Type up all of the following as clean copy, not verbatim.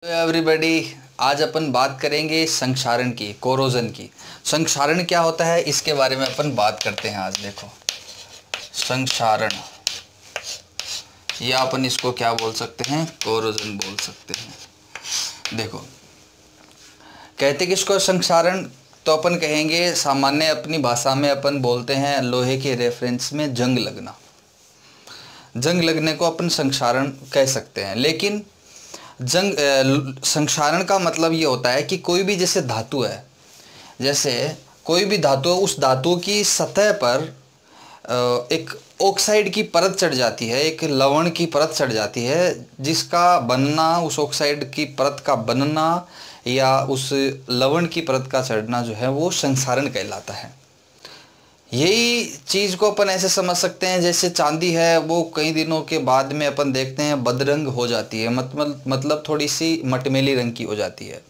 Everybody, आज अपन बात करेंगे संक्षारण की, कोरोजन की। संक्षारण क्या होता है इसके बारे में अपन बात करते हैं आज। देखो, संक्षारण या अपन इसको क्या बोल सकते हैं, कोरोजन बोल सकते हैं। देखो, कहते किसको संक्षारण, तो अपन कहेंगे सामान्य अपनी भाषा में अपन बोलते हैं लोहे के रेफरेंस में जंग लगना। जंग लगने को अपन संक्षारण कह सकते हैं। लेकिन संक्षारण का मतलब ये होता है कि कोई भी जैसे धातु है, जैसे कोई भी धातु है, उस धातु की सतह पर एक ऑक्साइड की परत चढ़ जाती है, एक लवण की परत चढ़ जाती है, जिसका बनना, उस ऑक्साइड की परत का बनना या उस लवण की परत का चढ़ना जो है वो संक्षारण कहलाता है। यही चीज़ को अपन ऐसे समझ सकते हैं जैसे चांदी है, वो कई दिनों के बाद में अपन देखते हैं बदरंग हो जाती है, मतलब थोड़ी सी मटमैली रंग की हो जाती है।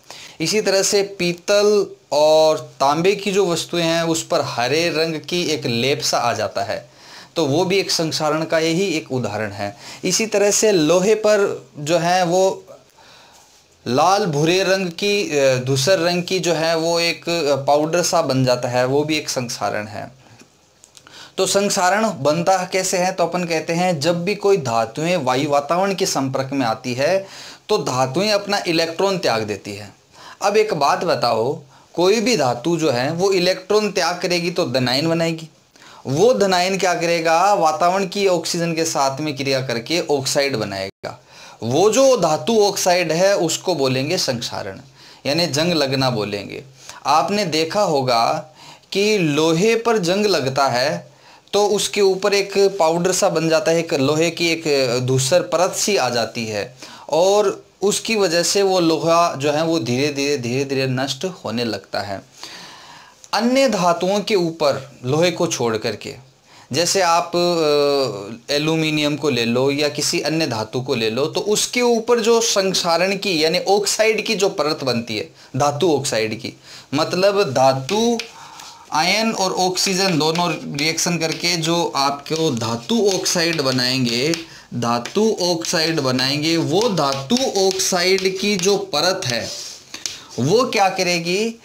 इसी तरह से पीतल और तांबे की जो वस्तुएं हैं उस पर हरे रंग की एक लेप सा आ जाता है, तो वो भी एक संक्षारण का यही एक उदाहरण है। इसी तरह से लोहे पर जो है वो लाल भूरे रंग की, धूसर रंग की जो है वो एक पाउडर सा बन जाता है, वो भी एक संक्षारण है। तो संक्षारण बनता कैसे है, तो अपन कहते हैं जब भी कोई धातुएं वायु वातावरण के संपर्क में आती है तो धातुएं अपना इलेक्ट्रॉन त्याग देती है। अब एक बात बताओ, कोई भी धातु जो है वो इलेक्ट्रॉन त्याग करेगी तो धनायन बनाएगी। वो धनायन क्या करेगा, वातावरण की ऑक्सीजन के साथ में क्रिया करके ऑक्साइड बनाएगा। वो जो धातु ऑक्साइड है उसको बोलेंगे संक्षारण, यानी जंग लगना बोलेंगे। आपने देखा होगा कि लोहे पर जंग लगता है तो उसके ऊपर एक पाउडर सा बन जाता है, एक लोहे की एक धूसर परत सी आ जाती है, और उसकी वजह से वो लोहा जो है वो धीरे धीरे नष्ट होने लगता है। अन्य धातुओं के ऊपर लोहे को छोड़ करके, जैसे आप एल्यूमिनियम को ले लो या किसी अन्य धातु को ले लो, तो उसके ऊपर जो संक्षारण की यानी ऑक्साइड की जो परत बनती है, धातु ऑक्साइड की, मतलब धातु आयन और ऑक्सीजन दोनों रिएक्शन करके जो आपको धातु ऑक्साइड बनाएंगे, धातु ऑक्साइड बनाएंगे, वो धातु ऑक्साइड की जो परत है वो क्या करेगी,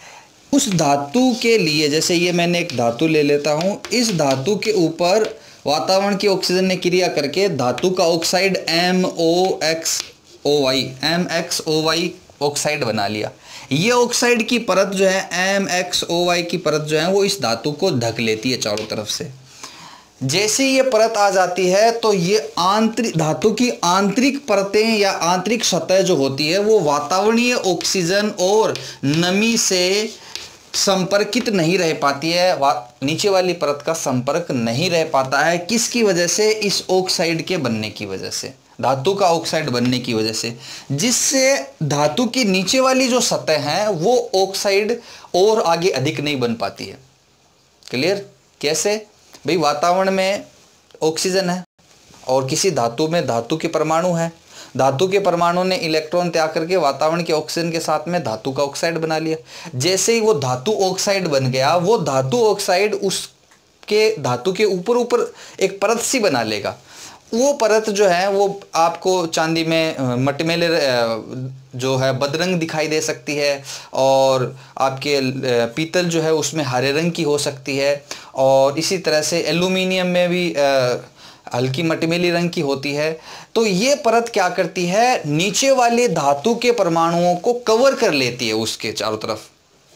उस धातु के लिए, जैसे ये मैंने एक धातु ले लेता हूँ, इस धातु के ऊपर वातावरण की ऑक्सीजन ने क्रिया करके धातु का ऑक्साइड MXOY ऑक्साइड बना लिया। ये ऑक्साइड की परत जो है, MXOY की परत जो है वो इस धातु को ढक लेती है चारों तरफ से। जैसे ये परत आ जाती है तो ये आंतरिक धातु की आंतरिक परतें या आंतरिक सतह जो होती है वो वातावरणीय ऑक्सीजन और नमी से संपर्कित नहीं रह पाती है, नीचे वाली परत का संपर्क नहीं रह पाता है। किसकी वजह से, इस ऑक्साइड के बनने की वजह से, धातु का ऑक्साइड बनने की वजह से, जिससे धातु की नीचे वाली जो सतह है वो ऑक्साइड और आगे अधिक नहीं बन पाती है। क्लियर? कैसे भाई, वातावरण में ऑक्सीजन है और किसी धातु में धातु के परमाणु है, धातु के परमाणु ने इलेक्ट्रॉन त्याग करके वातावरण के ऑक्सीजन के साथ में धातु का ऑक्साइड बना लिया। जैसे ही वो धातु ऑक्साइड बन गया, वो धातु ऑक्साइड उसके धातु के ऊपर एक परत सी बना लेगा। वो परत जो है वो आपको चांदी में मटमैले जो है बदरंग दिखाई दे सकती है, और आपके पीतल जो है उसमें हरे रंग की हो सकती है, और इसी तरह से एल्यूमिनियम में भी हल्की मटमैली रंग की होती है। तो ये परत क्या करती है, नीचे वाले धातु के परमाणुओं को कवर कर लेती है उसके चारों तरफ।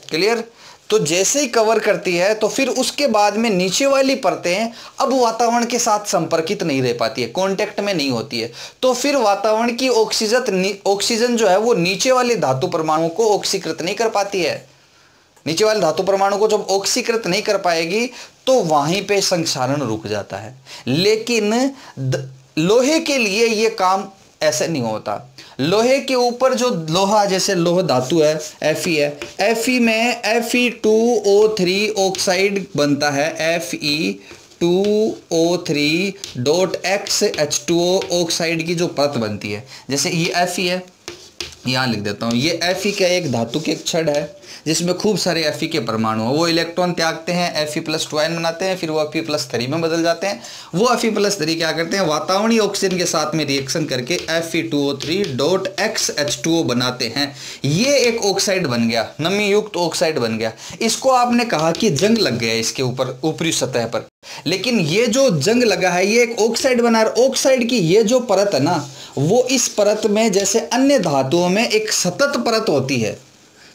क्लियर? तो जैसे ही कवर करती है तो फिर उसके बाद में नीचे वाली परतें अब वातावरण के साथ संपर्कित नहीं रह पाती है, कांटेक्ट में नहीं होती है। तो फिर वातावरण की ऑक्सीजन जो है वो नीचे वाले धातु परमाणु को ऑक्सीकृत नहीं कर पाती है। नीचे वाले धातु परमाणु को जब ऑक्सीकृत नहीं कर पाएगी तो वहीं पे संक्षारण रुक जाता है। लेकिन लोहे के लिए ये काम ऐसे नहीं होता। लोहे के ऊपर जो लोहा, जैसे लोह धातु है Fe है, Fe में Fe2O3 ऑक्साइड बनता है, Fe2O3.XH2O ऑक्साइड की जो परत बनती है। जैसे ये Fe है, यहाँ लिख देता हूँ, ये Fe का एक धातु के एक छड़ है जिसमें खूब सारे Fe के परमाणु हैं। वो इलेक्ट्रॉन त्यागते हैं, Fe+2 आयन बनाते हैं, फिर वो Fe+3 में बदल जाते हैं। वो Fe+3 क्या करते हैं, वातावरणीय ऑक्सीजन के साथ में रिएक्शन करके Fe2O3.XH2O बनाते हैं। ये एक ऑक्साइड बन गया, नमी युक्त ऑक्साइड बन गया। इसको आपने कहा कि जंग लग गया इसके ऊपर ऊपरी सतह पर, लेकिन ये जो जंग लगा है ये एक ऑक्साइड बना रहा है। ऑक्साइड की ये जो परत है ना, वो इस परत में जैसे अन्य धातुओं में एक सतत परत होती है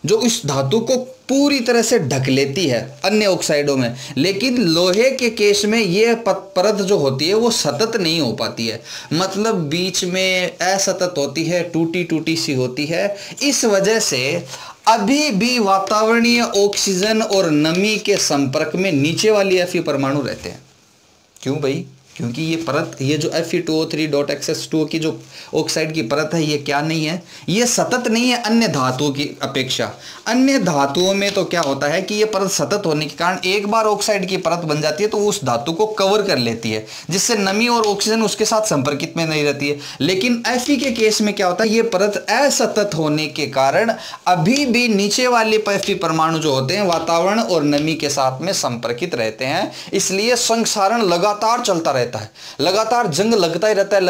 जो इस धातु को पूरी तरह से ढक लेती है अन्य ऑक्साइडों में, लेकिन लोहे के केस में ये परत जो होती है वो सतत नहीं हो पाती है, मतलब बीच में असतत होती है, टूटी टूटी सी होती है। इस वजह से अभी भी वातावरणीय ऑक्सीजन और नमी के संपर्क में नीचे वाली Fe परमाणु रहते हैं। क्यों भाई? क्योंकि ये परत, ये जो Fe2O3.XH2O की जो ऑक्साइड की परत है, ये क्या नहीं है, ये सतत नहीं है अन्य धातुओं की अपेक्षा। अन्य धातुओं में तो क्या होता है कि ये परत सतत होने के कारण एक बार ऑक्साइड की परत बन जाती है तो उस धातु को कवर कर लेती है, जिससे नमी और ऑक्सीजन उसके साथ संपर्कित में नहीं रहती है। लेकिन Fe के केस में क्या होता है, ये परत असतत होने के कारण अभी भी नीचे वाले Fe परमाणु जो होते हैं वातावरण और नमी के साथ में संपर्कित रहते हैं। इसलिए संक्षारण लगातार चलता रहता है, लगातार जंग लगता ही रहता है,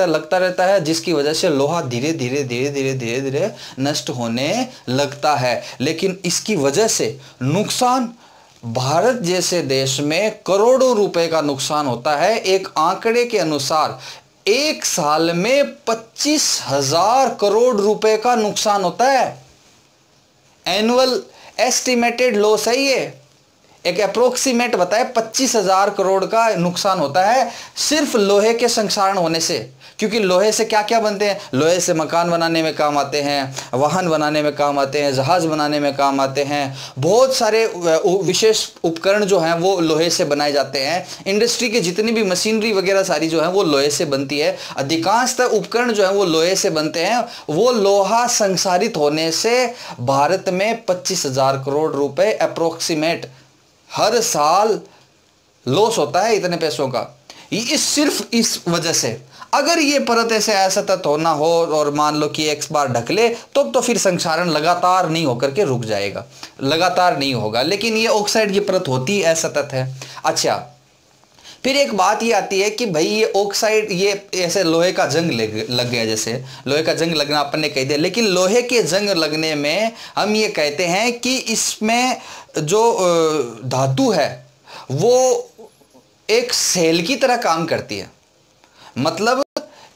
लगता रहता है, जिसकी वजह से लोहा धीरे धीरे नष्ट होने लगता है। लेकिन इसकी वजह से नुकसान भारत जैसे देश में करोड़ों रुपए का नुकसान होता है। एक आंकड़े के अनुसार एक साल में 25,000 करोड़ रुपए का नुकसान होता है। एनुअल एस्टिमेटेड लॉस है ये, एक अप्रोक्सीमेट बताए 25,000 करोड़ का नुकसान होता है सिर्फ लोहे के संक्षारण होने से। क्योंकि लोहे से क्या क्या बनते हैं, लोहे से मकान बनाने में काम आते हैं, वाहन बनाने में काम आते हैं, जहाज बनाने में काम आते हैं, बहुत सारे विशेष उपकरण जो हैं वो लोहे से बनाए जाते हैं। इंडस्ट्री की जितनी भी मशीनरी वगैरह सारी जो है वो लोहे से बनती है। अधिकांशतः उपकरण जो है वो लोहे से बनते हैं। वो लोहा संसारित होने से भारत में 25,000 करोड़ रुपए अप्रोक्सीमेट हर साल लॉस होता है इतने पैसों का। ये सिर्फ इस वजह से, अगर ये परत ऐसे असतत होना हो और मान लो कि एक बार ढक ले तो फिर संक्षारण लगातार नहीं होकर के रुक जाएगा, लगातार नहीं होगा। लेकिन ये ऑक्साइड की परत होती असतत है। अच्छा, फिर एक बात ये आती है कि भाई ये ऑक्साइड, ये ऐसे लोहे का जंग लग गया, जैसे लोहे का जंग लगना अपन ने कह दिया, लेकिन लोहे के जंग लगने में हम ये कहते हैं कि इसमें जो धातु है वो एक सेल की तरह काम करती है। मतलब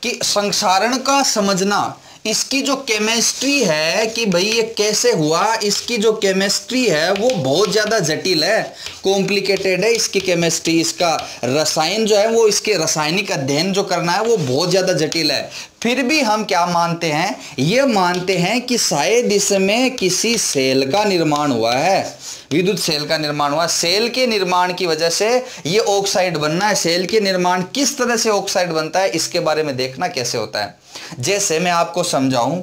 कि संक्षारण का समझना, इसकी जो केमिस्ट्री है कि भाई ये कैसे हुआ, इसकी जो केमिस्ट्री है वो बहुत ज़्यादा जटिल है, कॉम्प्लिकेटेड है इसकी केमिस्ट्री। इसका रसायन जो है वो, इसके रासायनिक अध्ययन जो करना है वो बहुत ज़्यादा जटिल है। फिर भी हम क्या मानते हैं, ये मानते हैं कि शायद इसमें किसी सेल का निर्माण हुआ है, विद्युत सेल का निर्माण हुआ। सेल के निर्माण की वजह से ये ऑक्साइड बनना है। सेल के निर्माण किस तरह से ऑक्साइड बनता है इसके बारे में देखना कैसे होता है। जैसे मैं आपको समझाऊं,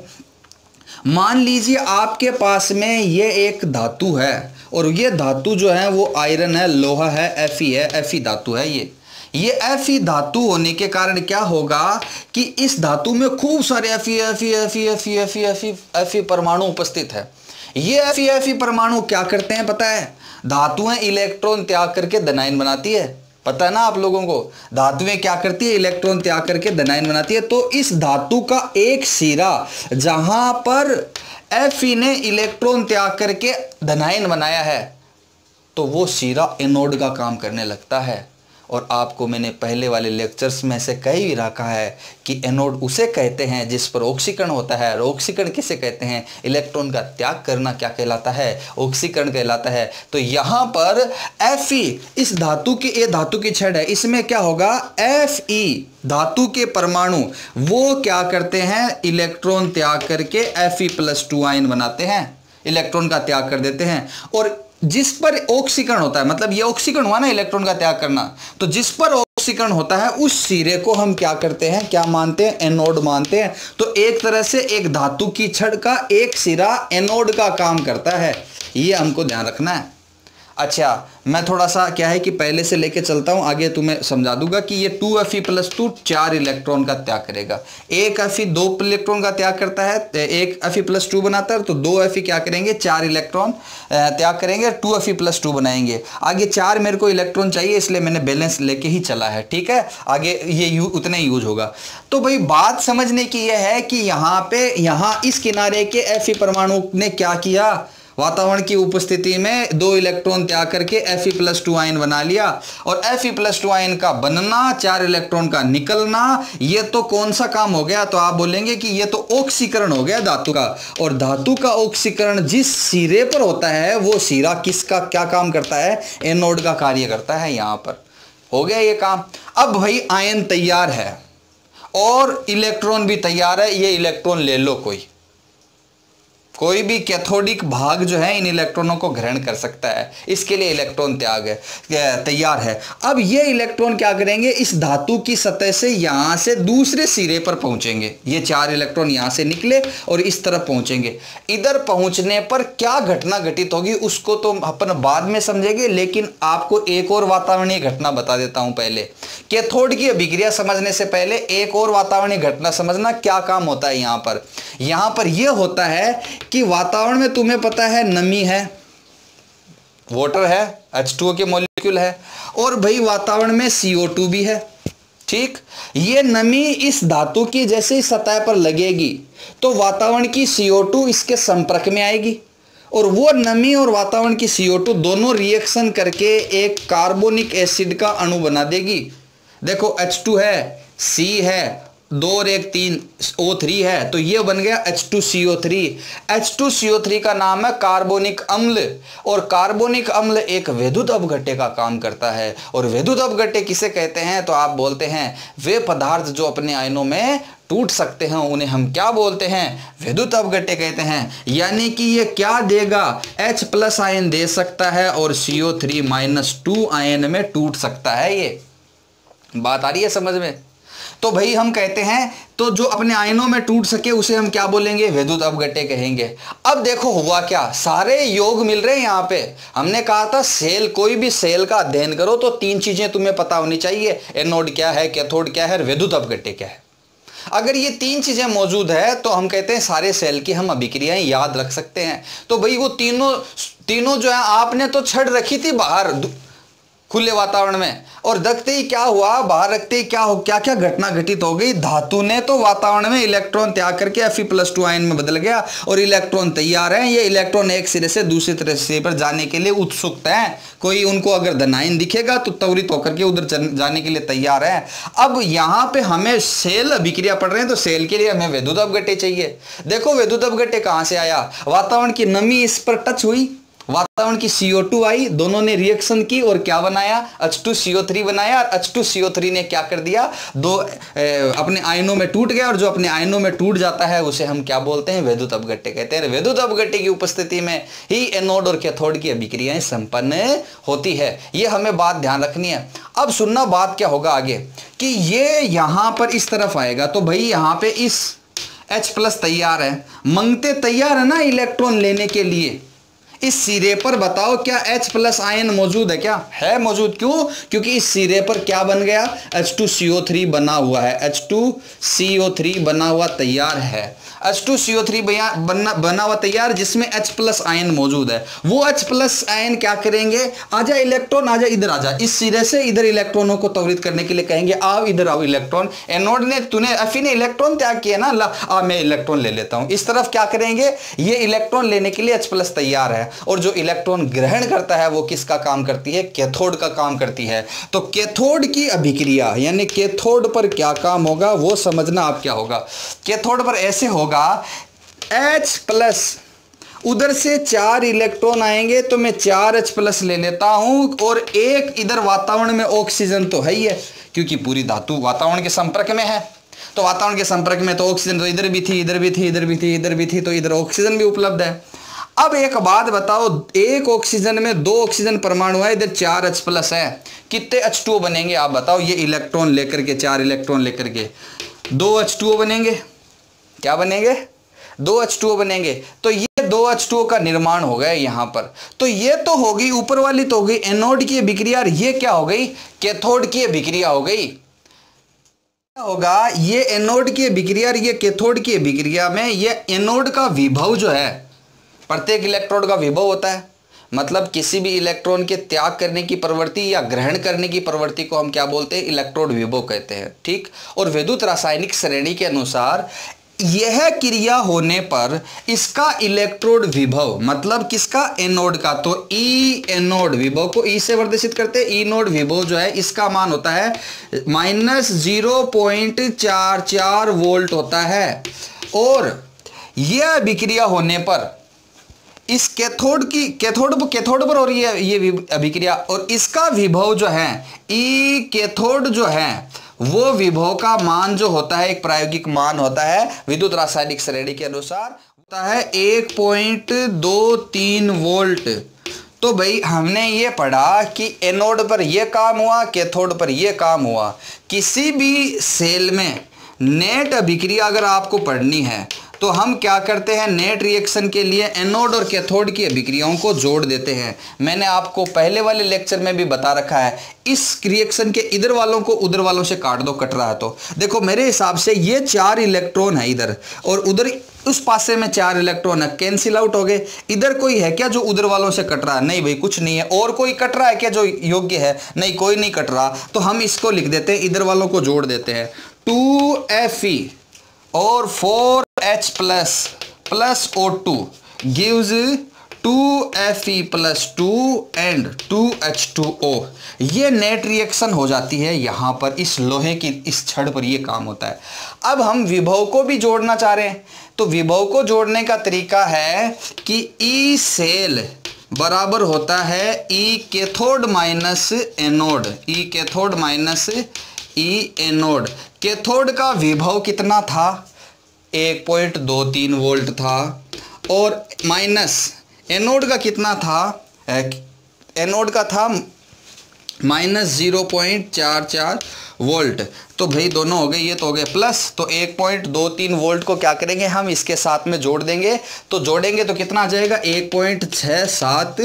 मान लीजिए आपके पास में ये एक धातु है और ये धातु जो है वो आयरन है, लोहा है, Fe है, Fe धातु है। ये Fe धातु होने के कारण क्या होगा कि इस धातु में खूब सारे Fe परमाणु उपस्थित है। ये Fe परमाणु क्या करते हैं पता है, धातुएं इलेक्ट्रॉन त्याग करके धनायन बनाती है। पता है ना आप लोगों को, धातुएं क्या करती है, इलेक्ट्रॉन त्याग करके धनायन बनाती है। तो इस धातु का एक सिरा जहां पर Fe ने इलेक्ट्रॉन त्याग करके धनायन बनाया है तो वो सिरा एनोड का काम करने लगता है। और आपको मैंने पहले वाले लेक्चर्स में से कह ही रखा है कि एनोड उसे कहते हैं जिस पर ऑक्सीकरण होता है। और ऑक्सीकरण किसे कहते हैं, इलेक्ट्रॉन का त्याग करना क्या कहलाता है, ऑक्सीकरण कहलाता है। तो यहाँ पर Fe, इस धातु की, ये धातु की छड़ है, इसमें क्या होगा, Fe धातु के परमाणु वो क्या करते हैं, इलेक्ट्रॉन त्याग करके Fe+2 आयन बनाते हैं, इलेक्ट्रॉन का त्याग कर देते हैं। और जिस पर ऑक्सीकरण होता है, मतलब ये ऑक्सीकरण हुआ ना, इलेक्ट्रॉन का त्याग करना, तो जिस पर ऑक्सीकरण होता है उस सिरे को हम क्या करते हैं, क्या मानते हैं, एनोड मानते हैं। तो एक तरह से एक धातु की छड़ का एक सिरा एनोड का काम करता है, ये हमको ध्यान रखना है। अच्छा, मैं थोड़ा सा क्या है कि पहले से लेके चलता हूँ, आगे तुम्हें समझा दूंगा कि ये 2Fe+2 4 इलेक्ट्रॉन का त्याग करेगा। एक Fe 2 इलेक्ट्रॉन का त्याग करता है, एक Fe+2 बनाता है, तो 2 Fe क्या करेंगे, 4 इलेक्ट्रॉन त्याग करेंगे, 2Fe+2 बनाएंगे। आगे 4 मेरे को इलेक्ट्रॉन चाहिए, इसलिए मैंने बैलेंस लेके ही चला है, ठीक है। आगे ये उतने यूज होगा। तो भाई बात समझने की यह है कि यहाँ इस किनारे के Fe परमाणु ने क्या किया, वातावरण की उपस्थिति में 2 इलेक्ट्रॉन त्याग करके Fe+2 आयन बना लिया। और Fe+2 आयन का बनना, 4 इलेक्ट्रॉन का निकलना, ये तो कौन सा काम हो गया, तो आप बोलेंगे कि ये तो ऑक्सीकरण हो गया धातु का। और धातु का ऑक्सीकरण जिस सिरे पर होता है वो सिरा किसका क्या काम करता है, एनोड का कार्य करता है। यहां पर हो गया ये काम। अब भाई आयन तैयार है और इलेक्ट्रॉन भी तैयार है, ये इलेक्ट्रॉन ले लो, कोई भी कैथोडिक भाग जो है इन इलेक्ट्रॉनों को ग्रहण कर सकता है, इसके लिए इलेक्ट्रॉन त्याग है, तैयार है। अब ये इलेक्ट्रॉन क्या करेंगे, इस धातु की सतह से यहां से दूसरे सिरे पर पहुंचेंगे। ये 4 इलेक्ट्रॉन यहां से निकले और इस तरफ पहुंचेंगे। इधर पहुंचने पर क्या घटना घटित होगी उसको तो अपन बाद में समझेंगे, लेकिन आपको एक और वातावरणीय घटना बता देता हूं पहले। कैथोड की अभिक्रिया समझने से पहले एक और वातावरणीय घटना समझना, क्या काम होता है यहां पर यह होता है कि वातावरण में तुम्हें पता है नमी है, वाटर है, H2O के मॉलिक्यूल है, और भाई वातावरण में CO2 भी है, ठीक। ये नमी इस धातु की जैसे ही सतह पर लगेगी तो वातावरण की CO2 इसके संपर्क में आएगी, और वो नमी और वातावरण की CO2 दोनों रिएक्शन करके एक कार्बोनिक एसिड का अणु बना देगी। देखो H2 है, C है, 2 और 1 3 O3 है, तो ये बन गया H2CO3। H2CO3 का नाम है कार्बोनिक अम्ल, और कार्बोनिक अम्ल एक विद्युत अपघट्य का काम करता है। और विद्युत अपघट्य किसे कहते हैं, तो आप बोलते हैं वे पदार्थ जो अपने आयनों में टूट सकते हैं उन्हें हम क्या बोलते हैं, विद्युत अपघट्य कहते हैं। यानी कि ये क्या देगा, H+ आयन दे सकता है और CO3-2 आयन में टूट सकता है। ये बात आ रही है समझ में। तो भाई हम कहते हैं, तो जो अपने आयनों में टूट सके उसे हम क्या बोलेंगे, विद्युत अपघट्य कहेंगे। अब देखो हुआ क्या, सारे योग मिल रहे हैं यहां पे। हमने कहा था सेल, कोई भी सेल का अध्ययन करो तो 3 चीजें तुम्हें पता होनी चाहिए, एनोड क्या है, कैथोड क्या है और विद्युत अपघट्य क्या है। अगर ये 3 चीजें मौजूद है तो हम कहते हैं सारे सेल की हम अभिक्रियाएं याद रख सकते हैं। तो भाई वो तीनों जो है आपने तो छड़ रखी थी बाहर खुले वातावरण में, और रखते ही क्या हुआ, बाहर रखते ही क्या क्या घटना घटित हो गई, धातु ने तो वातावरण में इलेक्ट्रॉन त्याग करके Fe+2 आयन में बदल गया और इलेक्ट्रॉन तैयार है। ये इलेक्ट्रॉन एक सिरे से दूसरे सिरे पर जाने के लिए उत्सुक है। कोई उनको अगर धनायन दिखेगा तो त्वरित होकर के उधर जाने के लिए तैयार है। अब यहाँ पे हमें सेल अभिक्रिया पढ़ रहे हैं तो सेल के लिए हमें विद्युत अपघट्य चाहिए। देखो विद्युत अपघट्य कहाँ से आया, वातावरण की नमी इस पर टच हुई, वातावरण की CO2 आई, दोनों ने रिएक्शन की और क्या बनाया, H2CO3 बनाया। और H2CO3 ने क्या कर दिया, अपने आयनों में टूट गया, और जो अपने आयनों में टूट जाता है उसे हम क्या बोलते हैं, विद्युत अपघट्य कहते हैं। विद्युत अपघट्य की उपस्थिति में ही एनोड और कैथोड की अभिक्रियाएं संपन्न होती है। ये हमें बात ध्यान रखनी है। अब सुनना बात क्या होगा आगे, कि ये यहां पर इस तरफ आएगा तो भाई यहां पे इस H+ तैयार है, मंगते तैयार है ना इलेक्ट्रॉन लेने के लिए। इस सिरे पर बताओ क्या H+ आयन मौजूद है, क्या है मौजूद, क्यों, क्योंकि इस सिरे पर क्या बन गया, H2CO3 बना हुआ है, H2CO3 बना हुआ तैयार है, H2CO3 बना हुआ तैयार, जिसमें H+ आयन मौजूद है। वो H+ आयन क्या करेंगे, आजा इलेक्ट्रॉन आजा, इधर आजा, इस सिरे से इधर इलेक्ट्रॉनों को त्वरित करने के लिए कहेंगे आओ इधर आओ इलेक्ट्रॉन। एनोड ने Fe ने इलेक्ट्रॉन त्याग किया ना, ला मैं इलेक्ट्रॉन ले लेता हूं। इस तरफ क्या करेंगे, ये इलेक्ट्रॉन लेने के लिए H+ तैयार है, और जो इलेक्ट्रॉन ग्रहण करता है वो किसका काम करती है, कैथोड का काम करती है। तो कैथोड की अभिक्रिया यानी कैथोड पर क्या काम होगा वो समझना। आप क्या होगा, कैथोड पर ऐसे होगा, H+, उधर से 4 इलेक्ट्रॉन आएंगे तो मैं 4 H+ ले लेता हूं, और एक इधर वातावरण में ऑक्सीजन तो है ही है, क्योंकि पूरी धातु वातावरण के संपर्क में है। तो वातावरण के संपर्क में तो ऑक्सीजन तो इधर भी थी, इधर भी थी, इधर भी थी, इधर भी थी, तो इधर ऑक्सीजन भी उपलब्ध है। अब एक बात बताओ, एक ऑक्सीजन में 2 ऑक्सीजन परमाणु है, इधर 4 H+ है, कितने H2O बनेंगे आप बताओ। ये इलेक्ट्रॉन लेकर के 4 इलेक्ट्रॉन लेकर के 2 H2O बनेंगे, क्या बनेंगे, 2 H2O बनेंगे। तो ये 2 2H2O का निर्माण हो गया यहाँ पर। तो ये तो होगी ऊपर वाली, तो हो गई एनोड की अभिक्रिया, और ये क्या हो गई, कैथोड की अभिक्रिया हो गई। क्या होगा, ये एनोड की अभिक्रिया और ये कैथोड की अभिक्रिया में ये एनोड का विभव जो है, प्रत्येक इलेक्ट्रोड का विभव होता है, मतलब किसी भी इलेक्ट्रॉन के त्याग करने की प्रवृत्ति या ग्रहण करने की प्रवृत्ति को हम क्या बोलते हैं, इलेक्ट्रोड विभव कहते हैं। ठीक, और विद्युत रासायनिक श्रेणी के अनुसार यह क्रिया होने पर इसका इलेक्ट्रोड विभव, मतलब किसका, एनोड का, तो ई एनोड विभव को ई से प्रदर्शित करते हैं। ई नोड विभव जो है इसका मान होता है -0.44 वोल्ट होता है। और यह अभिक्रिया होने पर इस कैथोड पर हो रही है ये अभिक्रिया, और इसका विभव जो है ई कैथोड जो है वो विभव का मान जो होता है, एक प्रायोगिक मान होता है विद्युत रासायनिक श्रेणी के अनुसार, होता है 1.23 वोल्ट। तो भाई हमने ये पढ़ा कि एनोड पर ये काम हुआ, कैथोड पर ये काम हुआ। किसी भी सेल में नेट अभिक्रिया अगर आपको पढ़नी है तो हम क्या करते हैं, नेट रिएक्शन के लिए एनोड और कैथोड की अभिक्रियाओं को जोड़ देते हैं। मैंने आपको पहले वाले लेक्चर में भी बता रखा है, इस रिएक्शन के इधर वालों को उधर वालों से काट दो, कट रहा है तो देखो मेरे हिसाब से ये 4 इलेक्ट्रॉन है इधर, और उधर उस पासे में 4 इलेक्ट्रॉन है, कैंसिल आउट हो गए। इधर कोई है क्या जो उधर वालों से कट रहा है, नहीं भाई कुछ नहीं है। और कोई कट रहा है क्या जो योग्य है, नहीं कोई नहीं कट रहा। तो हम इसको लिख देते हैं, इधर वालों को जोड़ देते हैं, 2Fe और 4H plus O2 gives 2Fe plus 2 and 2H2O। ये नेट रिएक्शन हो जाती है यहाँ पर, इस लोहे की इस छड़ पर ये काम होता है। अब हम विभव को भी जोड़ना चाह रहे हैं, तो विभव को जोड़ने का तरीका है कि ई सेल बराबर होता है E cathode minus anode, E cathode minus E anode. Cathode का विभव कितना था, 1.23 वोल्ट था, और माइनस एनोड का कितना था, एनोड का था -0.44 वोल्ट। तो भाई दोनों हो गए, ये तो हो गए प्लस, तो 1.23 वोल्ट को क्या करेंगे हम इसके साथ में जोड़ देंगे, तो जोड़ेंगे तो कितना आ जाएगा, 1.67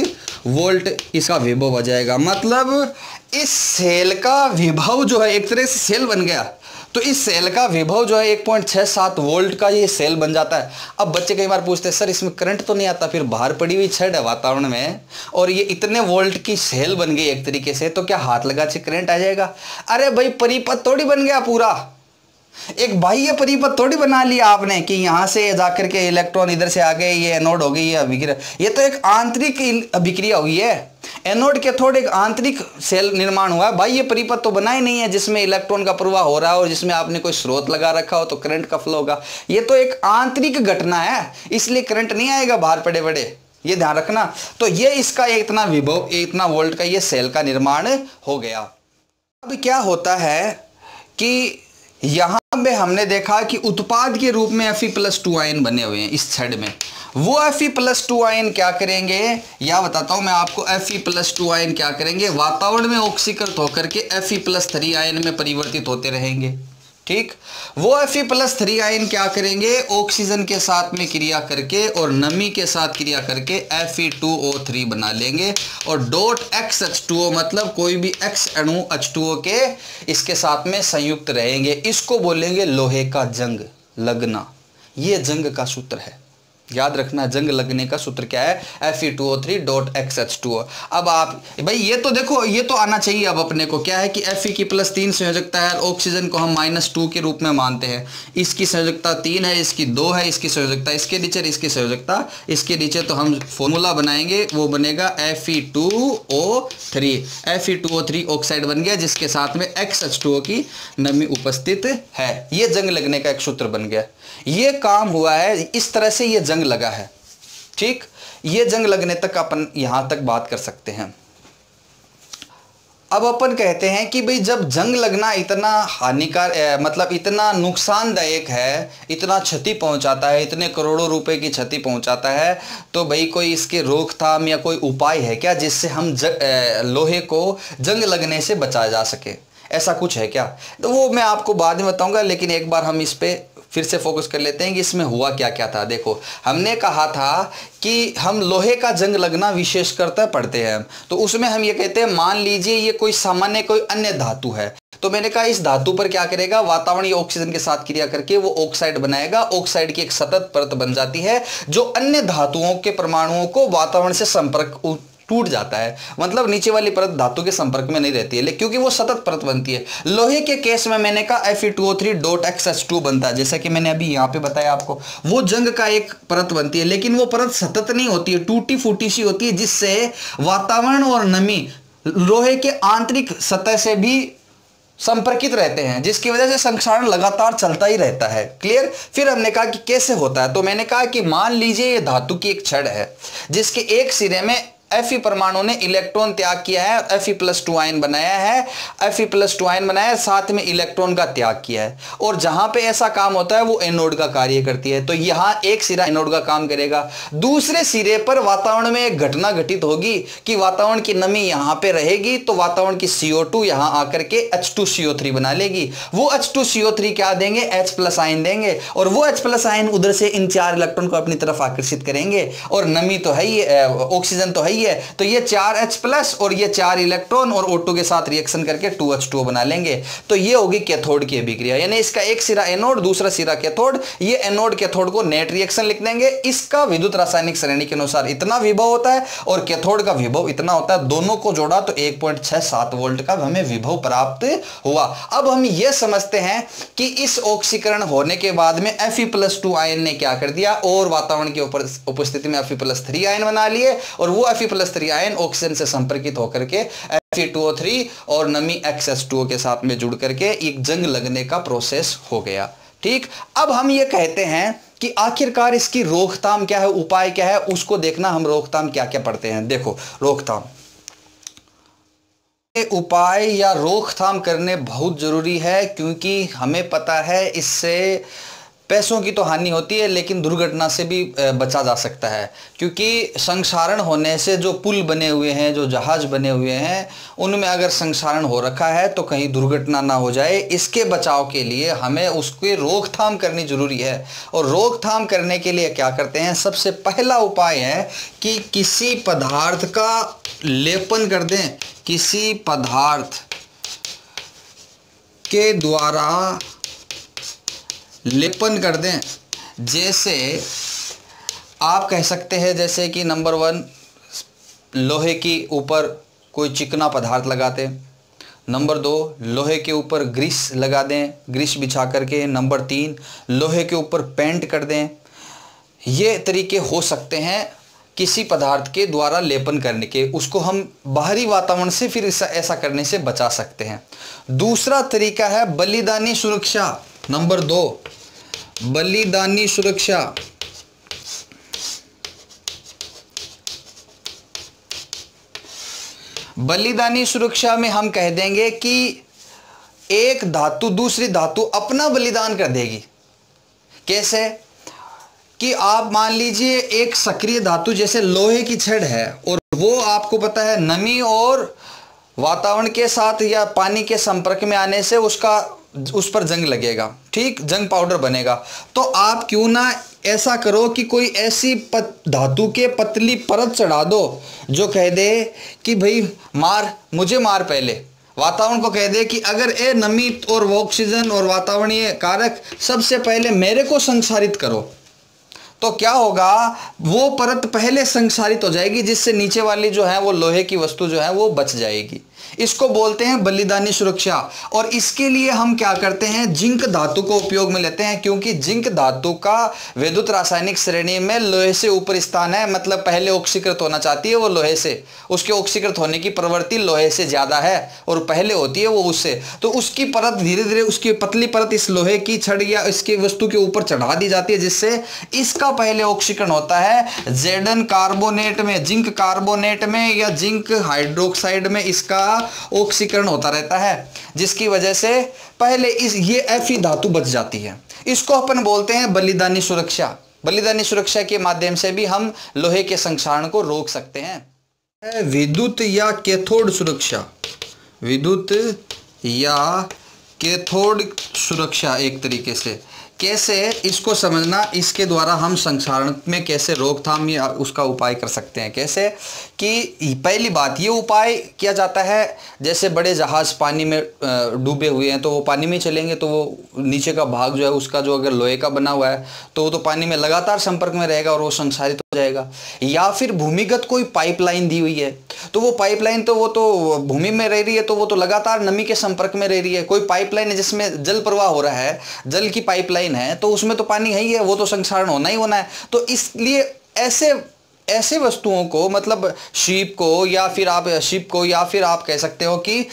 वोल्ट इसका विभव आ जाएगा। मतलब इस सेल का विभव जो है, एक तरह से सेल बन गया, तो इस सेल का विभव जो है 1.67 वोल्ट का ये सेल बन जाता है। अब बच्चे कई बार पूछते हैं सर इसमें करंट तो नहीं आता, फिर बाहर पड़ी हुई छड़ है वातावरण में और ये इतने वोल्ट की सेल बन गई एक तरीके से, तो क्या हाथ लगा से करंट आ जाएगा? अरे भाई परिपथ थोड़ी बन गया पूरा, एक बाह्य परिपथ थोड़ी बना लिया आपने कि यहाँ से जाकर के इलेक्ट्रॉन इधर से आ गए, ये एनोड हो गई, ये अभिक्रिया, ये तो एक आंतरिक अभिक्रिया हुई है। एनोड कैथोड एक आंतरिक सेल निर्माण हुआ है, बाह्य परिपथ तो बना ही नहीं है जिसमें इलेक्ट्रॉन का प्रवाह हो रहा है और जिसमें आपने कोई स्रोत लगा रखा हो तो करंट का फ्लो होगा। ये तो एक आंतरिक घटना है, इसलिए करंट नहीं आएगा बाहर पड़े पड़े, ये ध्यान रखना। तो ये इसका इतना विभव, इतना वोल्ट का ये सेल का निर्माण हो गया। अब क्या होता है कि यहाँ पे हमने देखा कि उत्पाद के रूप में Fe+2 आयन बने हुए हैं इस छड़ में। वो Fe+2 आयन क्या करेंगे या बताता हूं मैं आपको। Fe+2 आयन क्या करेंगे, वातावरण में ऑक्सीकृत होकर के Fe+3 आयन में परिवर्तित होते रहेंगे। ठीक, वो Fe+3 आयन क्या करेंगे, ऑक्सीजन के साथ में क्रिया करके और नमी के साथ क्रिया करके Fe2O3 बना लेंगे, और डॉट XH2O मतलब कोई भी X अणु H2O के इसके साथ में संयुक्त रहेंगे। इसको बोलेंगे लोहे का जंग लगना। ये जंग का सूत्र है, याद रखना। जंग लगने का सूत्र क्या है, Fe2O3.XH2O। अब आप भाई ये तो देखो, ये तो आना चाहिए अब अपने को, क्या है कि Fe+3 संयोजकता है, ऑक्सीजन को हम -2 के रूप में मानते हैं। इसकी संयोजकता 3 है, इसकी 2 है, इसकी संयोजकता इसके नीचे, इसकी संयोजकता इसके नीचे। तो हम फॉर्मूला बनाएंगे, वो बनेगा Fe2O3। Fe2O3 ऑक्साइड बन गया जिसके साथ में XH2O की नमी उपस्थित है। ये जंग लगने का एक सूत्र बन गया। ये काम हुआ है, इस तरह से ये जंग लगा है। ठीक, ये जंग लगने तक अपन यहां तक बात कर सकते हैं। अब अपन कहते हैं कि भाई जब जंग लगना इतना हानिकारक मतलब इतना नुकसानदायक है, इतना क्षति पहुंचाता है, इतने करोड़ों रुपए की क्षति पहुंचाता है, तो भाई कोई इसके रोकथाम या कोई उपाय है क्या जिससे हम लोहे को जंग लगने से बचाया जा सके? ऐसा कुछ है क्या? तो वो मैं आपको बाद में बताऊंगा, लेकिन एक बार हम इस पे फिर से फोकस कर लेते हैं कि इसमें हुआ क्या क्या था। देखो, हमने कहा था कि हम लोहे का जंग लगना विशेषकर पढ़ते हैं, तो उसमें हम ये कहते हैं मान लीजिए ये कोई सामान्य कोई अन्य धातु है, तो मैंने कहा इस धातु पर क्या करेगा, वातावरणीय ऑक्सीजन के साथ क्रिया करके वो ऑक्साइड बनाएगा। ऑक्साइड की एक सतत परत बन जाती है जो अन्य धातुओं के परमाणुओं को वातावरण से संपर्क टूट जाता है, मतलब नीचे वाली परत धातु के संपर्क में नहीं रहती है, क्योंकि वो सतत परत बनती है। लोहे के केस में मैंने कहा Fe2O3.XH2 बनता है, जैसा कि मैंने अभी यहाँ पे बताया आपको, वो जंग का एक परत बनती है, लेकिन वो परत सतत नहीं होती है, टूटी फूटी सी होती है, जिससे वातावरण और नमी लोहे के आंतरिक सतह से भी संपर्कित रहते हैं, जिसकी वजह से संक्षारण लगातार चलता ही रहता है। क्लियर। फिर हमने कहा कि कैसे होता है, तो मैंने कहा कि मान लीजिए ये धातु की एक छड़ है जिसके एक सिरे में Fe परमाणु ने इलेक्ट्रॉन त्याग किया है, Fe+2 आयन बनाया है, Fe+2 आयन बनाया है, साथ में इलेक्ट्रॉन का त्याग किया है, और जहां पे ऐसा काम होता है वो एनोड का कार्य करती है। तो यहां एक सिरा एनोड का काम करेगा, दूसरे सिरे पर वातावरण में एक घटना घटित होगी कि वातावरण की नमी यहां पे रहेगी, तो वातावरण की CO2 यहां आकर के H2CO3 बना लेगी। वो H2CO3 क्या देंगे, H+ आयन देंगे, और वो H+ आयन उधर से इन 4 इलेक्ट्रॉन को अपनी तरफ आकर्षित करेंगे, और नमी तो है ही, ऑक्सीजन तो है, तो ये 4H+ और ये 4 इलेक्ट्रॉन और O2 के साथ रिएक्शन करके 2H2O बना लेंगे। तो ये होगी कैथोड की अभिक्रिया, यानी इसका एक सिरा एनोड दूसरा सिरा कैथोड, ये एनोड कैथोड को नेट रिएक्शन लिख देंगे। इसका विद्युत रासायनिक श्रेणी के अनुसार इतना विभव होता है और कैथोड का विभव इतना होता है, दोनों को जोड़ा तो 1.67 वोल्ट का हमें विभव प्राप्त हुआ। अब हम ये समझते हैं कि इस ऑक्सीकरण होने के बाद में Fe+2 आयन ने क्या कर दिया, और वातावरण की उपस्थिति में Fe+3 आयन बना लिए, और वो Fe+3 आयन ऑक्सीजन से संपर्कित होकर के Fe2O3 और नमी XH2O के साथ में जुड़ करके एक जंग लगने का प्रोसेस हो गया। ठीक। अब हम ये कहते हैं कि आखिरकार इसकी रोकथाम क्या है, उपाय क्या है, उसको देखना। हम रोकथाम क्या क्या पढ़ते हैं। देखो, रोकथाम उपाय या रोकथाम करने बहुत जरूरी है, क्योंकि हमें पता है इससे पैसों की तो हानि होती है, लेकिन दुर्घटना से भी बचा जा सकता है, क्योंकि संक्षारण होने से जो पुल बने हुए हैं, जो जहाज बने हुए हैं, उनमें अगर संक्षारण हो रखा है तो कहीं दुर्घटना ना हो जाए, इसके बचाव के लिए हमें उसकी रोकथाम करनी जरूरी है। और रोकथाम करने के लिए क्या करते हैं, सबसे पहला उपाय है कि किसी पदार्थ का लेपन कर दें, किसी पदार्थ के द्वारा लेपन कर दें। जैसे आप कह सकते हैं, जैसे कि नंबर 1 लोहे के ऊपर कोई चिकना पदार्थ लगाते, नंबर 2 लोहे के ऊपर ग्रीस लगा दें, ग्रीस बिछा करके, नंबर 3 लोहे के ऊपर पेंट कर दें। ये तरीके हो सकते हैं किसी पदार्थ के द्वारा लेपन करने के, उसको हम बाहरी वातावरण से फिर ऐसा करने से बचा सकते हैं। दूसरा तरीका है बलिदानी सुरक्षा। नंबर 2 बलिदानी सुरक्षा। बलिदानी सुरक्षा में हम कह देंगे कि एक धातु दूसरी धातु अपना बलिदान कर देगी। कैसे कि आप मान लीजिए एक सक्रिय धातु जैसे लोहे की छड़ है, और वो आपको पता है नमी और वातावरण के साथ या पानी के संपर्क में आने से उस पर जंग लगेगा। ठीक, जंग पाउडर बनेगा। तो आप क्यों ना ऐसा करो कि कोई ऐसी धातु के पतली परत चढ़ा दो जो कह दे कि भाई मुझे मार पहले। वातावरण को कह दे कि अगर ए नमी और ऑक्सीजन और वातावरणीय कारक सबसे पहले मेरे को संसारित करो, तो क्या होगा, वो परत पहले संसारित हो जाएगी, जिससे नीचे वाली जो है वो लोहे की वस्तु जो है वो बच जाएगी। इसको बोलते हैं बलिदानी सुरक्षा। और इसके लिए हम क्या करते हैं, जिंक धातु को उपयोग में लेते हैं, क्योंकि जिंक धातु का विद्युत रासायनिक श्रेणी में लोहे से ऊपर स्थान है, मतलब पहले ऑक्सीकृत होना चाहती है वो लोहे से, उसके ऑक्सीकृत होने की प्रवृत्ति लोहे से ज्यादा है और पहले होती है वो उससे, तो उसकी परत धीरे धीरे उसकी पतली परत इस लोहे की छड़ या इसकी वस्तु के ऊपर चढ़ा दी जाती है, जिससे इसका पहले ऑक्सीकरण होता है जेडन कार्बोनेट में, जिंक कार्बोनेट में या जिंक हाइड्रोक्साइड में इसका ऑक्सीकरण होता रहता है, जिसकी वजह से पहले ये Fe धातु बच जाती है। इसको अपन बोलते हैं बलिदानी सुरक्षा। बलिदानी सुरक्षा के माध्यम से भी हम लोहे के संक्षारण को रोक सकते हैं। विद्युत या कैथोड सुरक्षा। विद्युत या कैथोड सुरक्षा एक तरीके से कैसे इसको समझना, इसके द्वारा हम संक्षारण में कैसे रोकथाम या उसका उपाय कर सकते हैं। कैसे कि पहली बात, ये उपाय किया जाता है जैसे बड़े जहाज़ पानी में डूबे हुए हैं तो वो पानी में चलेंगे तो वो नीचे का भाग जो है उसका जो अगर लोहे का बना हुआ है तो वो तो पानी में लगातार संपर्क में रहेगा और वो संक्षारित हो जाएगा। या फिर भूमिगत कोई पाइपलाइन दी हुई है तो वो पाइपलाइन तो वो तो भूमि में रह रही है तो वो तो लगातार नमी के संपर्क में रह रही है। कोई पाइपलाइन है जिसमें जल प्रवाह हो रहा है, जल की पाइपलाइन है तो उसमें तो पानी है ही है, वो तो संक्षारण होना ही होना है। तो इसलिए ऐसे वस्तुओं को, मतलब शिप को या फिर आप कह सकते हो कि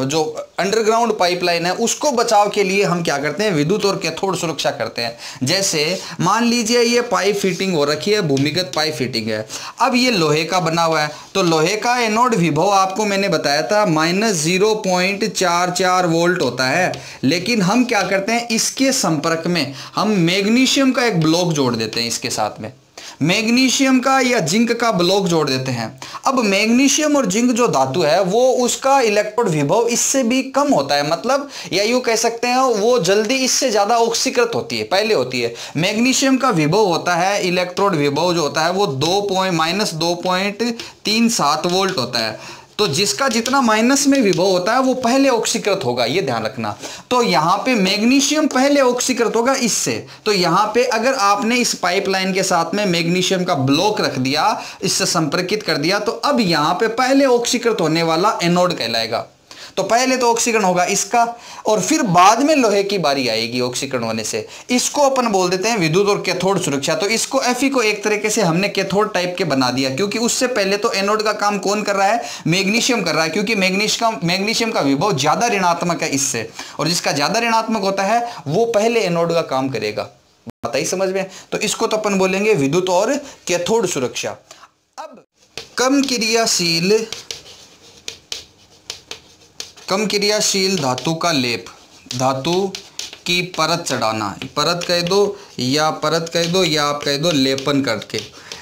जो अंडरग्राउंड पाइपलाइन है उसको बचाव के लिए हम क्या करते हैं, विद्युत और कैथोड सुरक्षा करते हैं। जैसे मान लीजिए ये पाइप फिटिंग हो रखी है, भूमिगत पाइप फिटिंग है, अब ये लोहे का बना हुआ है तो लोहे का एनोड विभव आपको मैंने बताया था -0.44 वोल्ट होता है। लेकिन हम क्या करते हैं, इसके संपर्क में हम मैग्नीशियम का एक ब्लॉक जोड़ देते हैं, इसके साथ में मैग्नीशियम का या जिंक का ब्लॉक जोड़ देते हैं। अब मैग्नीशियम और जिंक जो धातु है वो उसका इलेक्ट्रोड विभव इससे भी कम होता है, मतलब या यूं कह सकते हैं वो जल्दी इससे ज्यादा ऑक्सीकृत होती है, पहले होती है। मैग्नीशियम का विभव होता है, इलेक्ट्रोड विभव जो होता है वो -2.37 वोल्ट होता है। तो जिसका जितना माइनस में विभव होता है वो पहले ऑक्सीकृत होगा, ये ध्यान रखना। तो यहां पे मैग्नीशियम पहले ऑक्सीकृत होगा इससे। तो यहां पे अगर आपने इस पाइपलाइन के साथ में मैग्नीशियम का ब्लॉक रख दिया, इससे संपर्कित कर दिया, तो अब यहां पे पहले ऑक्सीकृत होने वाला एनोड कहलाएगा। तो पहले तो ऑक्सीकरण होगा इसका और फिर बाद में लोहे की बारी आएगी ऑक्सीकरण होने से। इसको अपन बोल देते हैं विद्युत और कैथोड सुरक्षा। तो इसको Fe को एक तरीके से हमने कैथोड टाइप के बना दिया, क्योंकि उससे पहले तो एनोड का काम कौन कर रहा है, मैग्नीशियम कर रहा है, क्योंकि मैग्नीशियम का विभव ज्यादा ऋणात्मक है इससे, और जिसका ज्यादा ऋणात्मक होता है वो पहले एनोड का काम करेगा। बात आई समझ में? तो इसको तो अपन बोलेंगे विद्युत और कैथोड सुरक्षा। अब कम क्रियाशील धातु का लेप, धातु की परत चढ़ाना, परत कह दो या आप कह दो लेपन करके।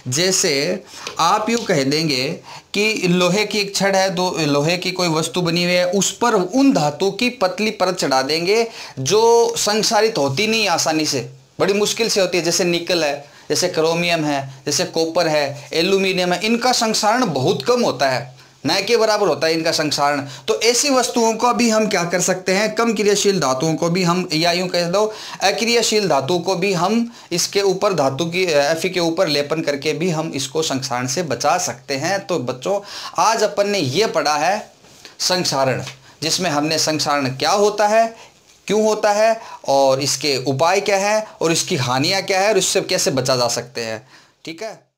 जैसे आप यूँ कह देंगे कि लोहे की एक छड़ है, तो लोहे की कोई वस्तु बनी हुई है, उस पर उन धातु की पतली परत चढ़ा देंगे जो संक्षारित होती नहीं आसानी से, बड़ी मुश्किल से होती है। जैसे निकल है, जैसे क्रोमियम है, जैसे कॉपर है, एल्यूमिनियम है, इनका संक्षारण बहुत कम होता है, न के बराबर होता है इनका संक्षारण। तो ऐसी वस्तुओं को भी हम क्या कर सकते हैं, कम क्रियाशील धातुओं को भी हम, या यूं कह दो अक्रियाशील धातुओं को भी हम इसके ऊपर धातु की Fe के ऊपर लेपन करके भी हम इसको संक्षारण से बचा सकते हैं। तो बच्चों आज अपन ने ये पढ़ा है संक्षारण, जिसमें हमने संक्षारण क्या होता है, क्यों होता है, और इसके उपाय क्या है, और इसकी हानियां क्या है, और इससे कैसे बचा जा सकते हैं। ठीक है।